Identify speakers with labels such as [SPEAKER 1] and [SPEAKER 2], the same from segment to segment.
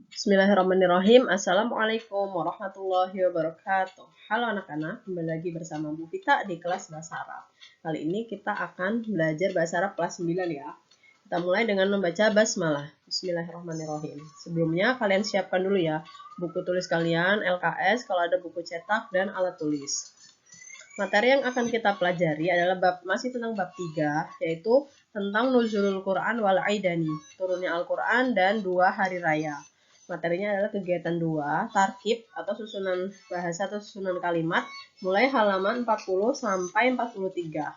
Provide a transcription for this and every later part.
[SPEAKER 1] Bismillahirrahmanirrahim. Assalamualaikum warahmatullahi wabarakatuh. Halo anak-anak, kembali lagi bersama Bu Vita di kelas Bahasa Arab. Kali ini kita akan belajar Bahasa Arab kelas 9 ya. Kita mulai dengan membaca basmalah. Bismillahirrahmanirrahim. Sebelumnya kalian siapkan dulu ya buku tulis kalian, LKS, kalau ada buku cetak dan alat tulis. Materi yang akan kita pelajari adalah masih tentang bab 3, yaitu tentang nuzulul Quran wal Aidani, turunnya Al-Quran dan 2 hari raya. Materinya adalah kegiatan 2, tarkib atau susunan bahasa atau susunan kalimat, mulai halaman 40 sampai 43.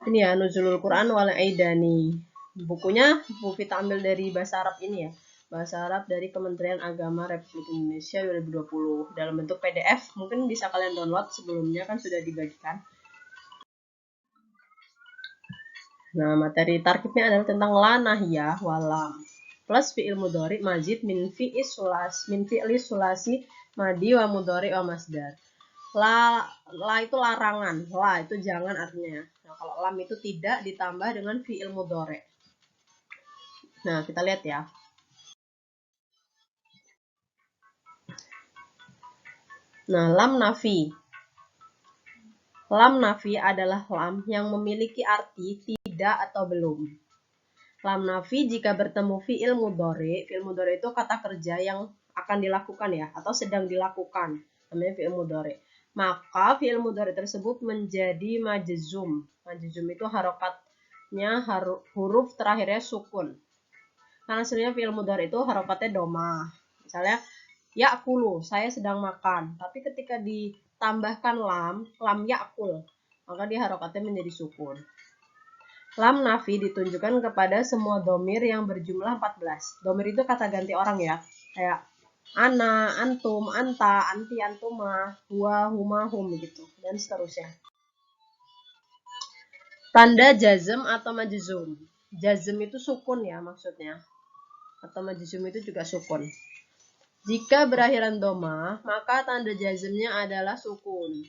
[SPEAKER 1] Ini ya, nuzulul Quran wal Aidani. Bukunya Bu Vita ambil dari bahasa Arab ini ya. Bahasa Arab dari Kementerian Agama Republik Indonesia 2020 dalam bentuk PDF. Mungkin bisa kalian download, sebelumnya kan sudah dibagikan. Nah, materi tarkibnya adalah tentang la nahiyah walam plus fi'il mudhari mazid min fi'li sulasi madi wa mudhari wa masdar. La itu larangan, la itu jangan artinya. Nah, kalau lam itu tidak ditambah dengan fi'il mudhari. Nah, kita lihat ya. Nah, lam nafi. Lam nafi adalah lam yang memiliki arti tidak atau belum. Lam nafi jika bertemu fi'il mudhari. Fi'il mudhari itu kata kerja yang akan dilakukan ya, atau sedang dilakukan. Namanya fi'il mudhari. Maka fi'il mudhari tersebut menjadi majzum. Majzum itu harokatnya huruf terakhirnya sukun. Karena sebenarnya fi'il mudhari itu harokatnya domah. Misalnya ya'kulu, saya sedang makan. Tapi ketika ditambahkan lam ya'kul, maka dia harokatnya menjadi sukun. Lam nafi ditunjukkan kepada semua domir yang berjumlah 14. Domir itu kata ganti orang ya. Kayak ana, antum, anta, anti, antuma, huwa, huma, hum gitu. Dan seterusnya. Tanda jazm atau majzum. Jazm itu sukun ya maksudnya. Atau majzum itu juga sukun. Jika berakhiran doma, maka tanda jazmnya adalah sukun.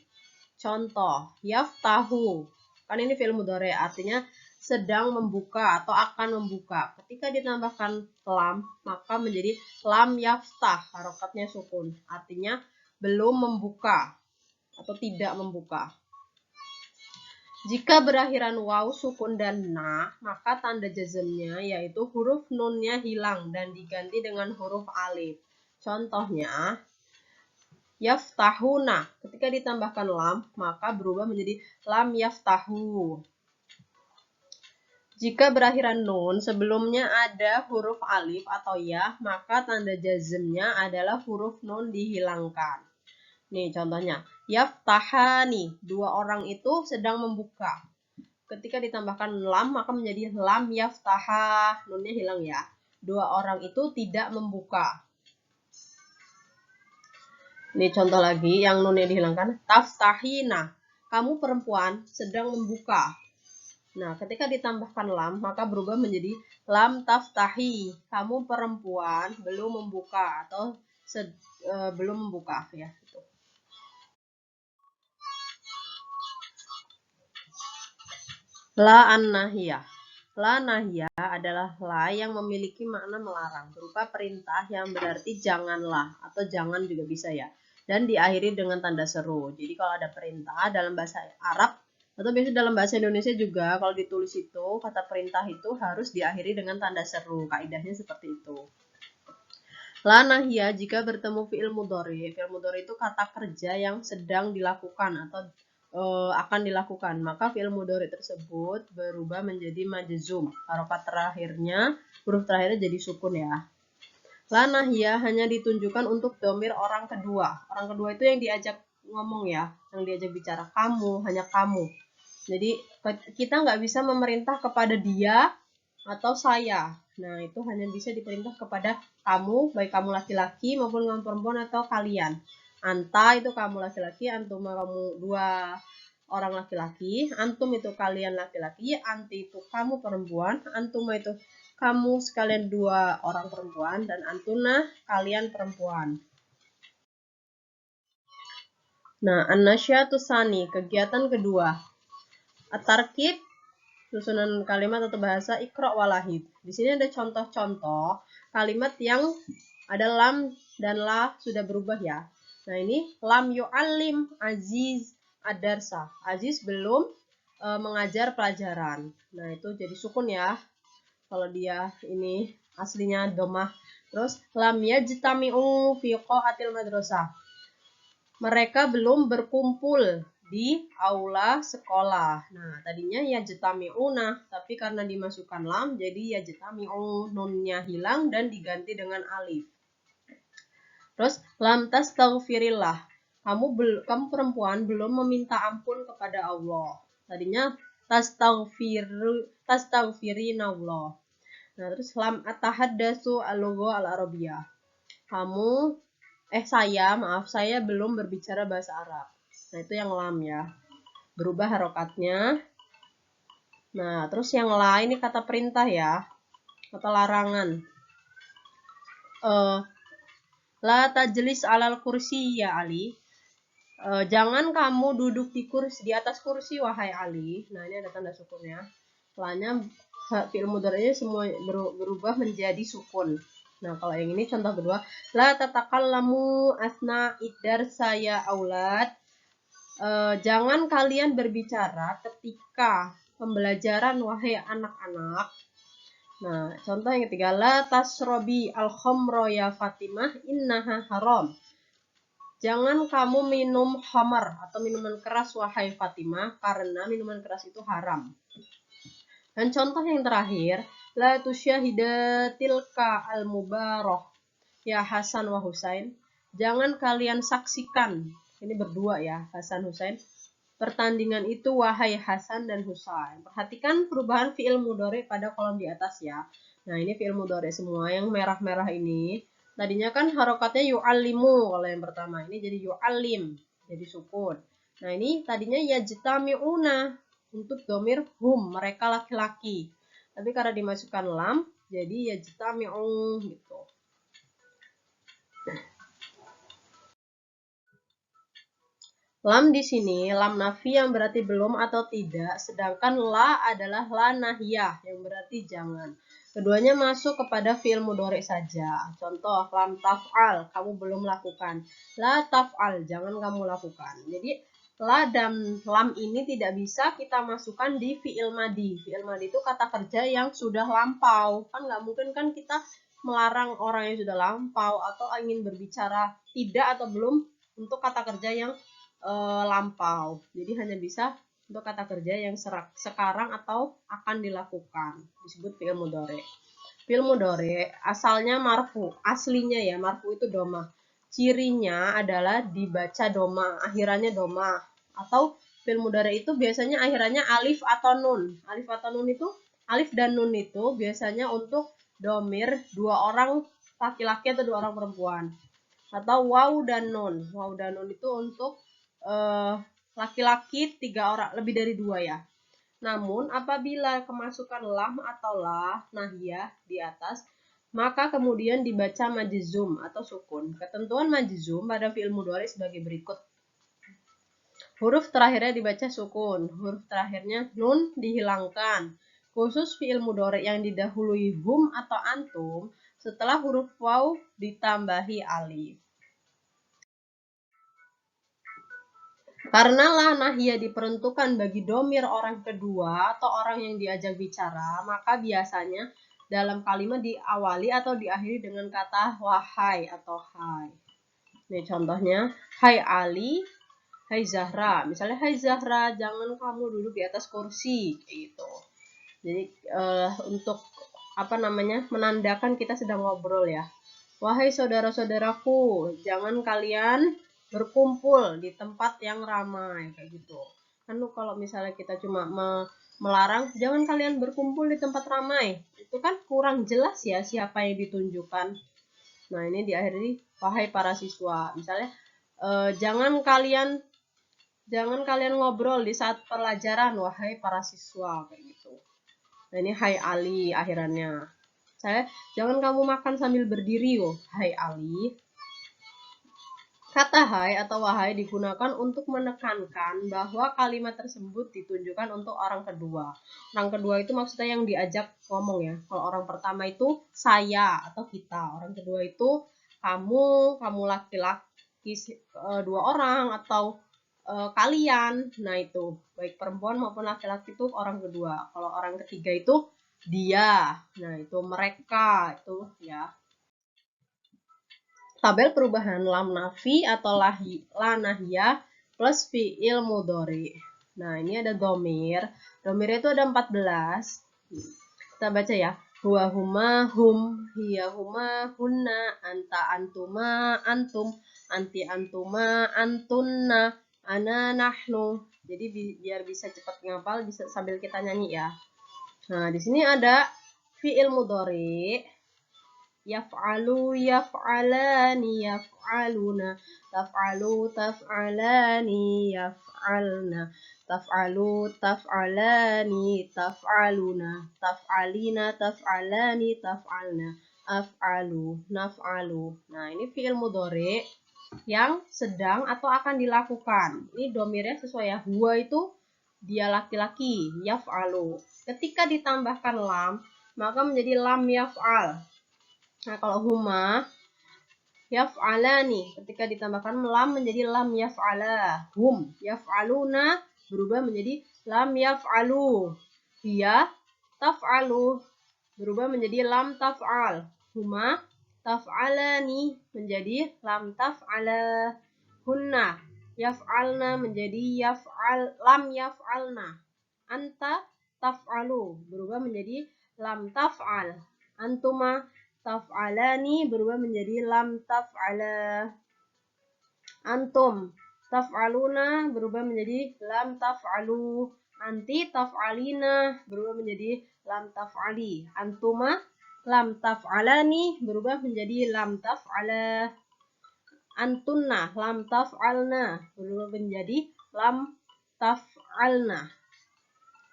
[SPEAKER 1] Contoh, yaftahu. Kan ini fi'il mudhari, artinya sedang membuka atau akan membuka. Ketika ditambahkan lam, maka menjadi lam yaftah, harokatnya sukun. Artinya belum membuka atau tidak membuka. Jika berakhiran waw, sukun, dan na, maka tanda jazmnya yaitu huruf nunnya hilang dan diganti dengan huruf alif. Contohnya, yaftahuna. Ketika ditambahkan lam, maka berubah menjadi lam yaftahu. Jika berakhiran nun, sebelumnya ada huruf alif atau ya, maka tanda jazmnya adalah huruf nun dihilangkan. Nih contohnya, yaftahani. Dua orang itu sedang membuka. Ketika ditambahkan lam, maka menjadi lam yaftaha. Nunnya hilang ya. Dua orang itu tidak membuka. Ini contoh lagi yang nunnya dihilangkan. Taftahina. Kamu perempuan sedang membuka. Nah, ketika ditambahkan lam, maka berubah menjadi lam taftahi. Kamu perempuan belum membuka atau belum membuka ya. Gitu. La an-nahiyah. La nahiyah adalah la yang memiliki makna melarang, berupa perintah yang berarti janganlah atau jangan juga bisa ya. Dan diakhiri dengan tanda seru. Jadi kalau ada perintah dalam bahasa Arab atau biasanya dalam bahasa Indonesia juga, kalau ditulis itu kata perintah itu harus diakhiri dengan tanda seru. Kaidahnya seperti itu. La nahiyah jika bertemu fi'il mudhari. Fi'il mudhari itu kata kerja yang sedang dilakukan atau akan dilakukan, maka fi'il mudhari tersebut berubah menjadi majzum. Harokat terakhirnya, huruf terakhirnya jadi sukun ya. La nahiyah hanya ditunjukkan untuk domir orang kedua. Orang kedua itu yang diajak ngomong ya, yang diajak bicara. Kamu, hanya kamu. Jadi kita nggak bisa memerintah kepada dia atau saya. Nah, itu hanya bisa diperintah kepada kamu, baik kamu laki-laki maupun kamu perempuan atau kalian. Anta itu kamu laki-laki, antum kamu dua orang laki-laki, antum itu kalian laki-laki, anti itu kamu perempuan, antum itu kamu sekalian dua orang perempuan, dan antuna kalian perempuan. Nah, an-nasyatu tsani, kegiatan kedua. At-tarkib susunan kalimat atau bahasa ikra walahid. Di sini ada contoh-contoh kalimat yang ada lam dan la sudah berubah ya. Nah, ini lam yu'allim Aziz ad-darsa. Aziz belum mengajar pelajaran. Nah, itu jadi sukun ya. Kalau dia ini aslinya domah. Terus lam yajtami'u fi qa'atil madrasah. Mereka belum berkumpul di aula sekolah. Nah, tadinya yajtami'una, tapi karena dimasukkan lam jadi yajtami'u, nunnya hilang dan diganti dengan alif. Terus lam tastaghfirillah. Kamu perempuan belum meminta ampun kepada Allah. Tadinya tastaghfirinallah. Nah, terus lam atahaddatsu al-lugha al-arabiyyah. Saya belum berbicara bahasa Arab. Nah, itu yang lam ya. Berubah harokatnya. Nah, terus yang la ini kata perintah ya. Kata larangan. La tajlis alal kursi ya Ali. Jangan kamu duduk di atas kursi wahai Ali. Nah, ini ada tanda sukunnya. La-nya fi'il mudhari'nya semua berubah menjadi sukun. Nah, kalau yang ini contoh kedua, la tatakallamu asna idar saya aulad. Jangan kalian berbicara ketika pembelajaran wahai anak-anak. Nah, contoh yang ketiga, la tasrobi al-khamra ya Fatimah innaha haram. Jangan kamu minum khamar atau minuman keras wahai Fatimah karena minuman keras itu haram. Dan contoh yang terakhir, la tusyahidatilka al-mubaroh ya Hasan wa Husain. Jangan kalian saksikan, ini berdua ya, Hasan Husain, pertandingan itu wahai Hasan dan Husain. Perhatikan perubahan fi'il mudhari pada kolom di atas ya. Nah, ini fi'il mudhari semua, yang merah-merah ini. Tadinya kan harokatnya yu'allimu kalau yang pertama, ini jadi yu'allim, jadi sukun. Nah, ini tadinya yajtami'una untuk domir hum, mereka laki-laki. Tapi karena dimasukkan lam, jadi yajtami'u gitu. Lam di sini, lam nafi yang berarti belum atau tidak, sedangkan la adalah la nahiyah yang berarti jangan. Keduanya masuk kepada fi'il mudhari saja. Contoh, lam taf'al, kamu belum lakukan. La taf'al, jangan kamu lakukan. Jadi, la dan lam ini tidak bisa kita masukkan di fi'il madi. Fi'il madi itu kata kerja yang sudah lampau. Kan nggak mungkin kan kita melarang orang yang sudah lampau atau ingin berbicara tidak atau belum untuk kata kerja yang lampau. Jadi hanya bisa untuk kata kerja yang sekarang atau akan dilakukan. Disebut fi'il mudhari. Fi'il mudhari asalnya marfu, aslinya ya, marfu itu doma. Cirinya adalah dibaca doma, akhirannya doma. Atau fi'il mudhari itu biasanya akhirannya alif atau nun. Alif atau nun itu, alif dan nun itu biasanya untuk domir dua orang laki-laki atau dua orang perempuan. Atau waw dan nun. Waw dan nun itu untuk laki-laki 3 orang, lebih dari 2 ya. Namun apabila kemasukan lam atau la nahiyah di atas, maka kemudian dibaca majzum atau sukun. Ketentuan majzum pada fi'il mudhari sebagai berikut. Huruf terakhirnya dibaca sukun, huruf terakhirnya nun dihilangkan. Khusus fi'il mudhari yang didahului hum atau antum, setelah huruf waw ditambahi alif. Karena la nahiyah diperuntukkan bagi domir orang kedua atau orang yang diajak bicara, maka biasanya dalam kalimat diawali atau diakhiri dengan kata wahai atau hai. Ini contohnya, hai Ali, hai Zahra. Misalnya, hai Zahra, jangan kamu duduk di atas kursi, gitu. Jadi untuk menandakan kita sedang ngobrol ya. Wahai saudara-saudaraku, jangan kalian berkumpul di tempat yang ramai kayak gitu. Kan kalau misalnya kita cuma melarang jangan kalian berkumpul di tempat ramai, itu kan kurang jelas ya siapa yang ditunjukkan. Nah, ini diakhiri wahai para siswa. Misalnya jangan kalian ngobrol di saat pelajaran wahai para siswa kayak gitu. Nah, ini hai Ali akhirannya. Jangan kamu makan sambil berdiri, hai Ali. Kata hai atau wahai digunakan untuk menekankan bahwa kalimat tersebut ditunjukkan untuk orang kedua. Orang kedua itu maksudnya yang diajak ngomong ya. Kalau orang pertama itu saya atau kita. Orang kedua itu kamu laki-laki dua orang atau kalian. Nah itu baik perempuan maupun laki-laki itu orang kedua. Kalau orang ketiga itu dia. Nah itu mereka itu ya. Tabel perubahan lam nafi atau la nahiyah plus fi'il mudhari. Nah, ini ada domir. Domir itu ada 14. Kita baca ya. Huwa huma hum, hiya huma hunna, anta antuma antum, anti antuma antunna, ana nahnu. Jadi biar bisa cepat ngapal bisa sambil kita nyanyi ya. Nah, di sini ada fi'il mudhari. Yaf'alu yaf'alani yaf'aluna taf'alu taf'alani yaf'alna taf'alu taf'alani taf'aluna taf'alina taf'alani taf'alna af'alu naf'alu. Nah, ini fi'il mudhari yang sedang atau akan dilakukan. Ini domirnya sesuai ya. Huwa itu dia laki-laki, yaf'alu. Ketika ditambahkan lam, maka menjadi lam yaf'al. Nah, kalau huma yaf'alani ketika ditambahkan lam menjadi lam yaf'ala. Hum yaf'aluna berubah menjadi lam yaf'alu. Hiya taf'alu berubah menjadi lam taf'al. Huma taf'alani menjadi lam taf'ala. Hunna yaf'alna menjadi lam yaf'alna. Anta taf'alu berubah menjadi lam taf'al. Antuma taf'alani berubah menjadi lam taf'ala. Antum taf'aluna berubah menjadi lam taf'alu. Anti taf'alina berubah menjadi lam taf'ali. Antuma lam taf'alani berubah menjadi lam taf'ala. Antunna lam taf'alna berubah menjadi lam taf'alna.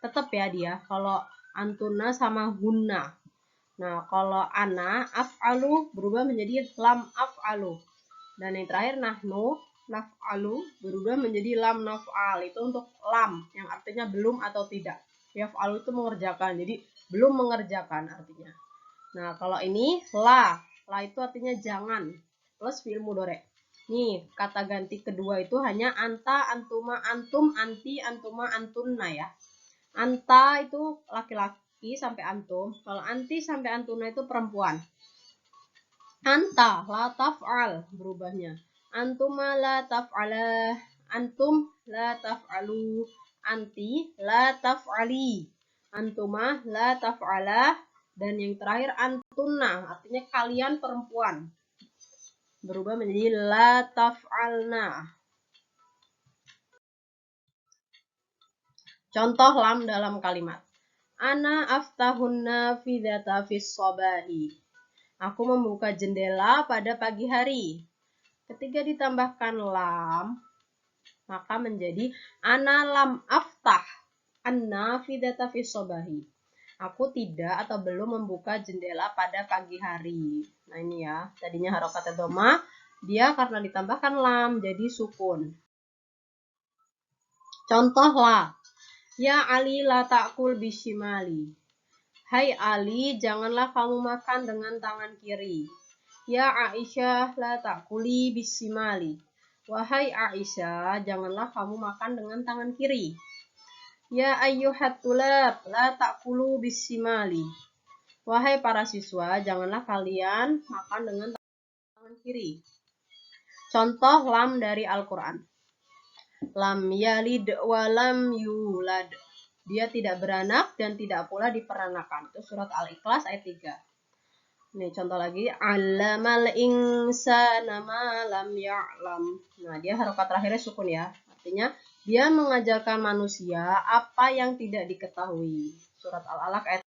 [SPEAKER 1] Tetap ya dia kalau antunna sama hunna. Nah, kalau ana, af'alu berubah menjadi lam af'alu. Dan yang terakhir nahnu, naf'alu berubah menjadi lam naf'al. Itu untuk lam, yang artinya belum atau tidak. Yaf'alu itu mengerjakan, jadi belum mengerjakan artinya. Nah, kalau ini la itu artinya jangan, plus fi'il mudhari. Nih, kata ganti kedua itu hanya anta, antuma, antum, anti, antuma, antunna ya. Anta itu laki-laki sampai antum. Kalau anti sampai antuna itu perempuan. Anta la taf'al berubahnya. Antuma la taf'ala. Antum la taf'alu. Anti la taf'ali. Antuma la taf'ala. Dan yang terakhir antunna artinya kalian perempuan. Berubah menjadi la taf'alna. Contoh lam dalam kalimat. Ana aftahun nafidhata fis sabahi. Aku membuka jendela pada pagi hari. Ketika ditambahkan lam, maka menjadi ana lam aftah an-nafidhata fis sabahi. Aku tidak atau belum membuka jendela pada pagi hari. Nah ini ya, tadinya harokatnya doma, dia karena ditambahkan lam jadi sukun. Contoh la. Ya Ali la ta'kul bishimali. Hai Ali, janganlah kamu makan dengan tangan kiri. Ya Aisyah la ta'kuli bisimali. Wahai Aisyah, janganlah kamu makan dengan tangan kiri. Ya ayyuhat tulab la ta'kulu bisimali. Wahai para siswa, janganlah kalian makan dengan tangan kiri. Contoh lam dari Al-Quran. Lam yalid wa lam yulad. Dia tidak beranak dan tidak pula diperanakan. Itu surat Al-Ikhlas ayat 3. Nih contoh lagi. Allamal insana ma lam ya'lam. Nah dia harokat terakhirnya sukun ya. Artinya dia mengajarkan manusia apa yang tidak diketahui. Surat Al-Alaq ayat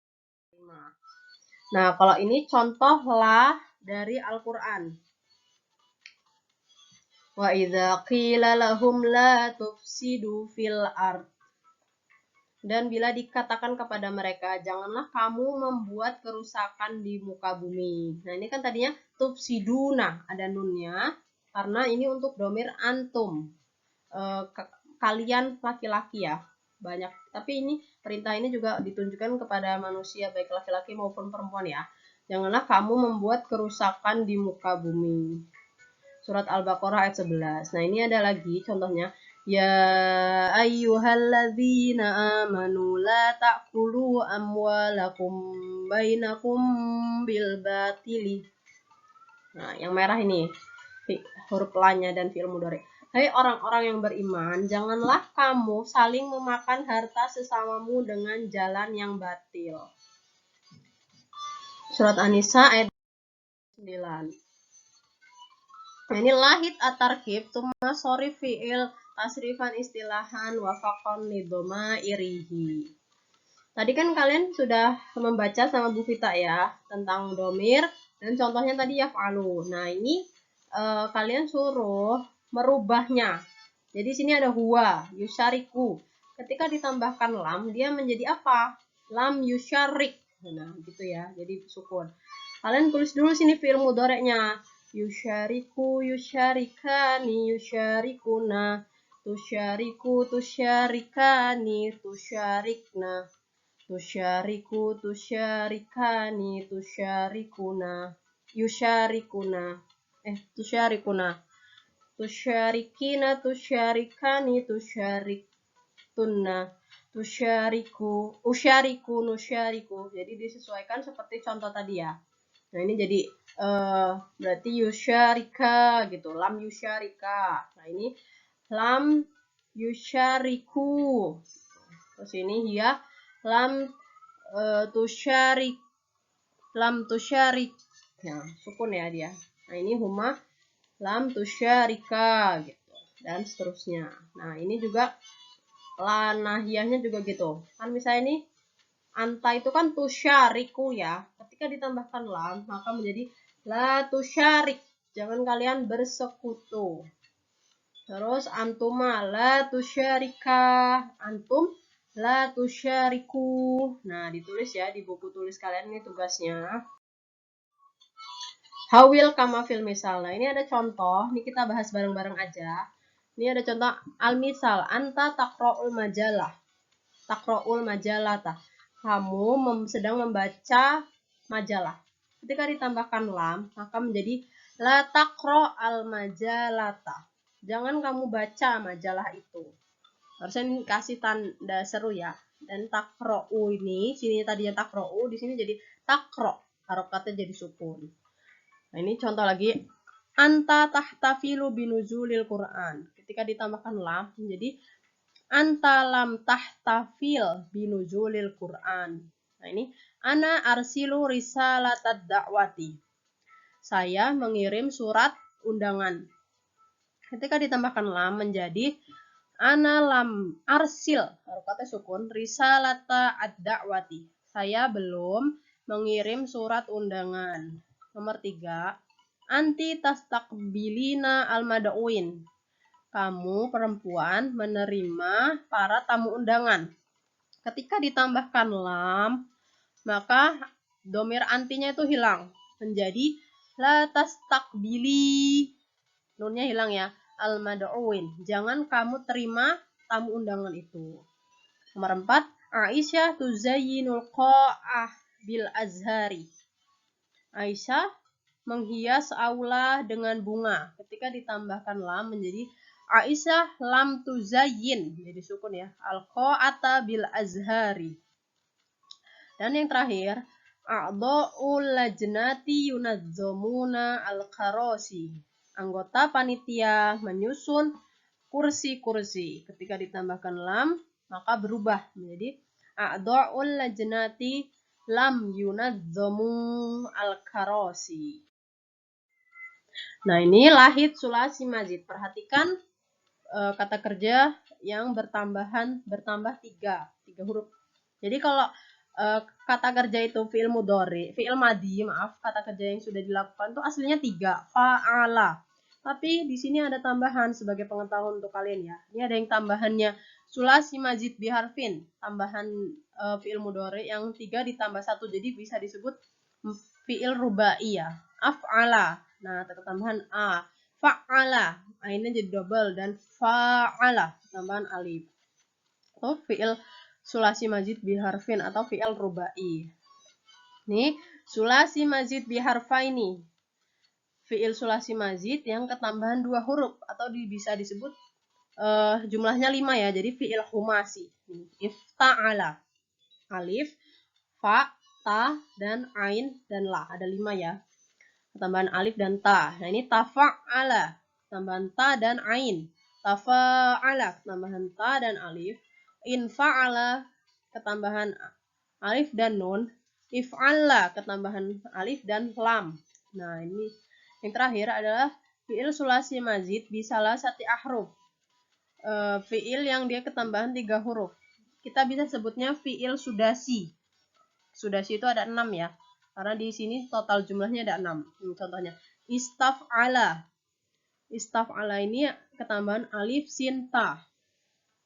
[SPEAKER 1] 5. Nah kalau ini contoh lah dari Al-Quran. Wa idza qila lahum la tufsidu fil ard. Dan bila dikatakan kepada mereka, janganlah kamu membuat kerusakan di muka bumi. Nah ini kan tadinya tufsiduna, ada nunnya. karena ini untuk domir antum, kalian laki-laki ya, banyak. Tapi ini perintah ini juga ditunjukkan kepada manusia baik laki-laki maupun perempuan ya. Janganlah kamu membuat kerusakan di muka bumi. Surat Al-Baqarah ayat 11. Nah, ini ada lagi contohnya. Ya ayyuhalladzina amanu la ta'kulu amwalakum bainakum bil batili. Nah, yang merah ini huruf la-nya dan fi'il mudhari. Hai orang-orang yang beriman, janganlah kamu saling memakan harta sesamamu dengan jalan yang batil. Surat An-Nisa ayat 9. Nah, ini lahid at-tarkib tuma sorif fi'il tasrifan istilahan wafaqan lidoma irihi. Tadi kan kalian sudah membaca sama Bu Vita ya tentang domir dan contohnya tadi yaf'alu. Nah, ini kalian suruh merubahnya. Jadi sini ada huwa, yusyariku. Ketika ditambahkan lam, dia menjadi apa? Lam yusyarik. Nah, gitu ya. Jadi sukun. Kalian tulis dulu sini fi'il mudhari'nya. Yusyariku, yusyarikani, yusyarikuna, tusyariku, tusyarikani, tusyarikna, tusyariku, tusyarikani, tusyarikuna, yusyarikuna, tusyarikuna, tusyarikina, tusyarikani, tusyariktunna, tusyariku, usyariku, nusyariku. Jadi disesuaikan seperti contoh tadi ya. Nah, ini jadi berarti yusyarika gitu, lam yusyarika. Nah, ini lam yusyariku. Terus ini ya lam tusyarik, lam tusyarik. Nah, sukun ya dia. Nah, ini huma lam tusyarika gitu dan seterusnya. Nah, ini juga la nahiyahnya juga gitu. Kan misalnya ini anta itu kan tusyariku ya. Ketika ditambahkan lam, maka menjadi la tusyarik. Jangan kalian bersekutu. Terus antuma la tusyarika. Antum la tusyariku. Nah, ditulis ya di buku tulis kalian, ini tugasnya. Hawil kama fil misal. Nah, ini ada contoh. Ini kita bahas bareng-bareng aja. Ini ada contoh al-misal. Anta taqra'ul majalah. Taqra'ul majalata. Kamu sedang membaca majalah. Ketika ditambahkan lam, maka menjadi la taqra al majalata. Jangan kamu baca majalah itu. Harusnya ini kasih tanda seru ya. Dan taqra'u ini, sini tadinya taqra'u, di sini jadi taqra'. Harokatnya jadi sukun. Nah, ini contoh lagi. Anta tahtafilu binuzulil Qur'an. Ketika ditambahkan lam, menjadi anta lam tahtafil binuzulil Qur'an. Nah, ini ana arsilu risalatad da'wati. Saya mengirim surat undangan. Ketika ditambahkan lam menjadi ana lam arsil, harokatnya sukun, risalata ad-da'wati. Saya belum mengirim surat undangan. Nomor 3, anti tastaqbilina al-mad'uin. Kamu perempuan menerima para tamu undangan. Ketika ditambahkan lam, maka domir antinya itu hilang. Menjadi la tastaqbili. Nunnya hilang ya. Al-mad'uin. Jangan kamu terima tamu undangan itu. Nomor 4, Aisyah tuzayyinul qa'ah bil azhari. Aisyah menghias aula dengan bunga. Ketika ditambahkan lam menjadi Aisyah lam tuzayyin, jadi sukun ya. Al-qa'ata bil azhari. Dan yang terakhir, a'dha'ul lajnati yunazzamuna al-karasi. Anggota panitia menyusun kursi-kursi. Ketika ditambahkan lam, maka berubah menjadi a'dha'ul lajnati lam yunazzamu al-karasi. Nah, ini lahid sulasi mazid. Perhatikan kata kerja yang bertambah 3 huruf. Jadi kalau kata kerja itu fi'il mudhari, fi'il madhi, kata kerja yang sudah dilakukan itu aslinya 3, fa'ala. Tapi di sini ada tambahan sebagai pengetahuan untuk kalian ya. Ini ada yang tambahannya sulasi mazid biharfin, tambahan fi'il mudhari yang 3 ditambah 1, jadi bisa disebut fi'il rubai ya. Af'ala. Nah, tambahan a. fa'ala, ainnya jadi double, dan fa'ala tambahan alif. Atau fi'il sulasi mazid biharfin atau fi'il rubai. Nih, sulasi mazid biharfaini. Fi'il sulasi mazid yang ketambahan 2 huruf atau bisa disebut jumlahnya 5 ya. Jadi fi'il khumasi. Ifta'ala. Alif, fa, ta, dan ain, dan la. Ada 5 ya. Tambahan alif dan ta. Nah, ini tafa'ala. Tambahan ta dan ain. Tafa'ala. Tambahan ta dan alif. Infa'ala. Ketambahan alif dan nun. If'ala. Ketambahan alif dan lam. Nah, ini yang terakhir adalah fi'il sulasi mazid bisalah satu ahruf. Fi'il yang dia ketambahan 3 huruf. Kita bisa sebutnya fi'il sudasi. Sudasi itu ada 6 ya. Karena di sini total jumlahnya ada 6. Contohnya istaf'ala. Istaf'ala ini ketambahan alif sin ta.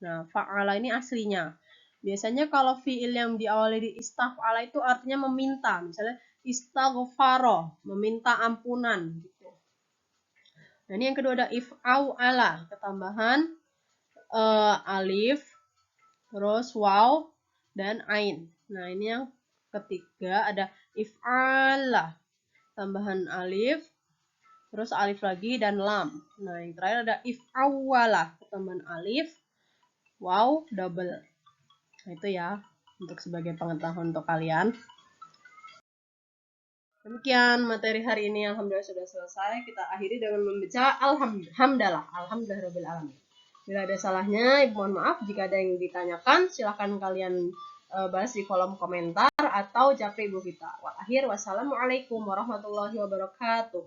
[SPEAKER 1] Nah, fa'ala ini aslinya. Biasanya kalau fi'il yang diawali di istaf'ala itu artinya meminta. Misalnya istaghfara, meminta ampunan gitu. Nah, ini yang kedua ada if'au'ala, ketambahan alif, terus waw, dan ain. Nah, ini yang ketiga ada if'ala, tambahan alif, terus alif lagi, dan lam. Nah, yang terakhir ada if'awala, tambahan alif, waw, double. Nah, itu ya, untuk sebagai pengetahuan untuk kalian. Demikian materi hari ini, alhamdulillah sudah selesai. Kita akhiri dengan membaca alhamdulillah, alhamdulillahirabbil alamin. Bila ada salahnya, ibu mohon maaf. Jika ada yang ditanyakan, silahkan kalian balas di kolom komentar atau japri ibu kita. Wassalamualaikum warahmatullahi wabarakatuh.